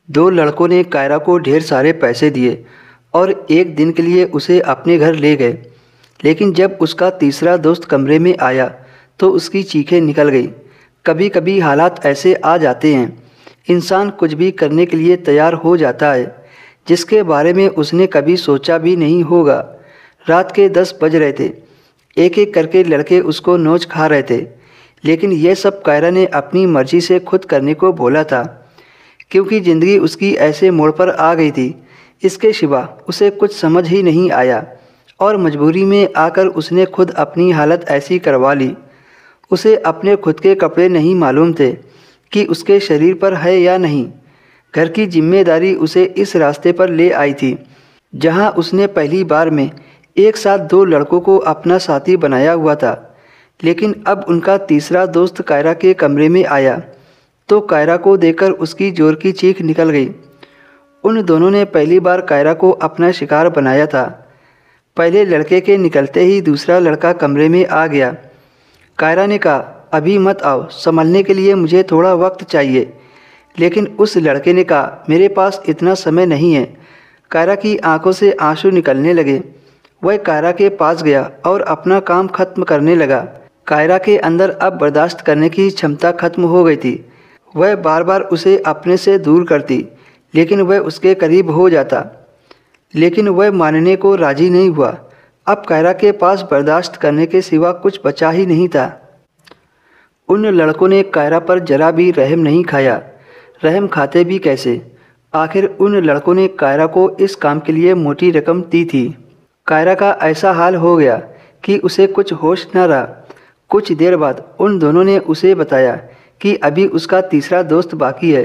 दो लड़कों ने कायरा को ढेर सारे पैसे दिए और एक दिन के लिए उसे अपने घर ले गए। लेकिन जब उसका तीसरा दोस्त कमरे में आया तो उसकी चीखें निकल गई। कभी कभी हालात ऐसे आ जाते हैं, इंसान कुछ भी करने के लिए तैयार हो जाता है जिसके बारे में उसने कभी सोचा भी नहीं होगा। रात के 10 बज रहे थे। एक एक करके लड़के उसको नोच खा रहे थे, लेकिन यह सब कायरा ने अपनी मर्जी से खुद करने को बोला था, क्योंकि ज़िंदगी उसकी ऐसे मोड़ पर आ गई थी। इसके सिवा उसे कुछ समझ ही नहीं आया और मजबूरी में आकर उसने खुद अपनी हालत ऐसी करवा ली। उसे अपने खुद के कपड़े नहीं मालूम थे कि उसके शरीर पर है या नहीं। घर की जिम्मेदारी उसे इस रास्ते पर ले आई थी जहां उसने पहली बार में एक साथ दो लड़कों को अपना साथी बनाया हुआ था। लेकिन अब उनका तीसरा दोस्त कायरा के कमरे में आया तो कायरा को देखकर उसकी जोर की चीख निकल गई। उन दोनों ने पहली बार कायरा को अपना शिकार बनाया था। पहले लड़के के निकलते ही दूसरा लड़का कमरे में आ गया। कायरा ने कहा, अभी मत आओ, संभलने के लिए मुझे थोड़ा वक्त चाहिए। लेकिन उस लड़के ने कहा, मेरे पास इतना समय नहीं है। कायरा की आंखों से आंसू निकलने लगे। वह कायरा के पास गया और अपना काम खत्म करने लगा। कायरा के अंदर अब बर्दाश्त करने की क्षमता खत्म हो गई थी। वह बार बार उसे अपने से दूर करती, लेकिन वह उसके करीब हो जाता, लेकिन वह मानने को राजी नहीं हुआ। अब कायरा के पास बर्दाश्त करने के सिवा कुछ बचा ही नहीं था। उन लड़कों ने कायरा पर जरा भी रहम नहीं खाया। रहम खाते भी कैसे? आखिर उन लड़कों ने कायरा को इस काम के लिए मोटी रकम दी थी। कायरा का ऐसा हाल हो गया कि उसे कुछ होश न रहा। कुछ देर बाद उन दोनों ने उसे बताया कि अभी उसका तीसरा दोस्त बाकी है।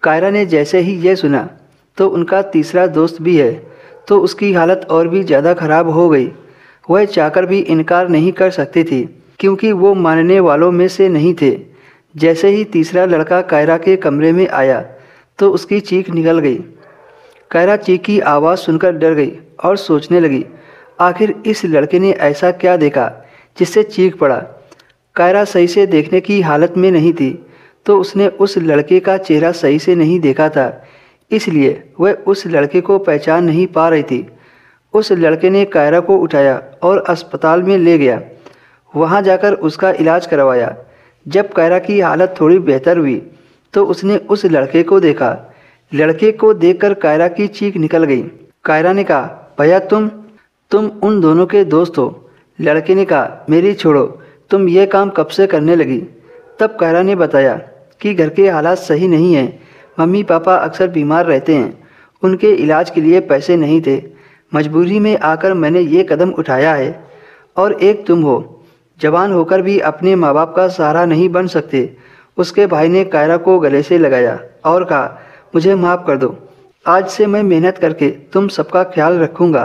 कायरा ने जैसे ही यह सुना तो उनका तीसरा दोस्त भी है, तो उसकी हालत और भी ज़्यादा ख़राब हो गई। वह चाहकर भी इनकार नहीं कर सकती थी, क्योंकि वो मानने वालों में से नहीं थे। जैसे ही तीसरा लड़का कायरा के कमरे में आया तो उसकी चीख निकल गई। कायरा चीख की आवाज़ सुनकर डर गई और सोचने लगी, आखिर इस लड़के ने ऐसा क्या देखा जिससे चीख पड़ा। कायरा सही से देखने की हालत में नहीं थी, तो उसने उस लड़के का चेहरा सही से नहीं देखा था, इसलिए वह उस लड़के को पहचान नहीं पा रही थी। उस लड़के ने कायरा को उठाया और अस्पताल में ले गया। वहां जाकर उसका इलाज करवाया। जब कायरा की हालत थोड़ी बेहतर हुई तो उसने उस लड़के को देखा। लड़के को देखकर कायरा की चीख निकल गई। कायरा ने कहा, भैया तुम उन दोनों के दोस्त हो। लड़के ने कहा, मेरी छोड़ो, तुम ये काम कब से करने लगी? तब कायरा ने बताया कि घर के हालात सही नहीं हैं। मम्मी पापा अक्सर बीमार रहते हैं, उनके इलाज के लिए पैसे नहीं थे। मजबूरी में आकर मैंने ये कदम उठाया है। और एक तुम हो, जवान होकर भी अपने माँ बाप का सहारा नहीं बन सकते। उसके भाई ने कायरा को गले से लगाया और कहा, मुझे माफ़ कर दो। आज से मैं मेहनत करके तुम सबका ख्याल रखूँगा।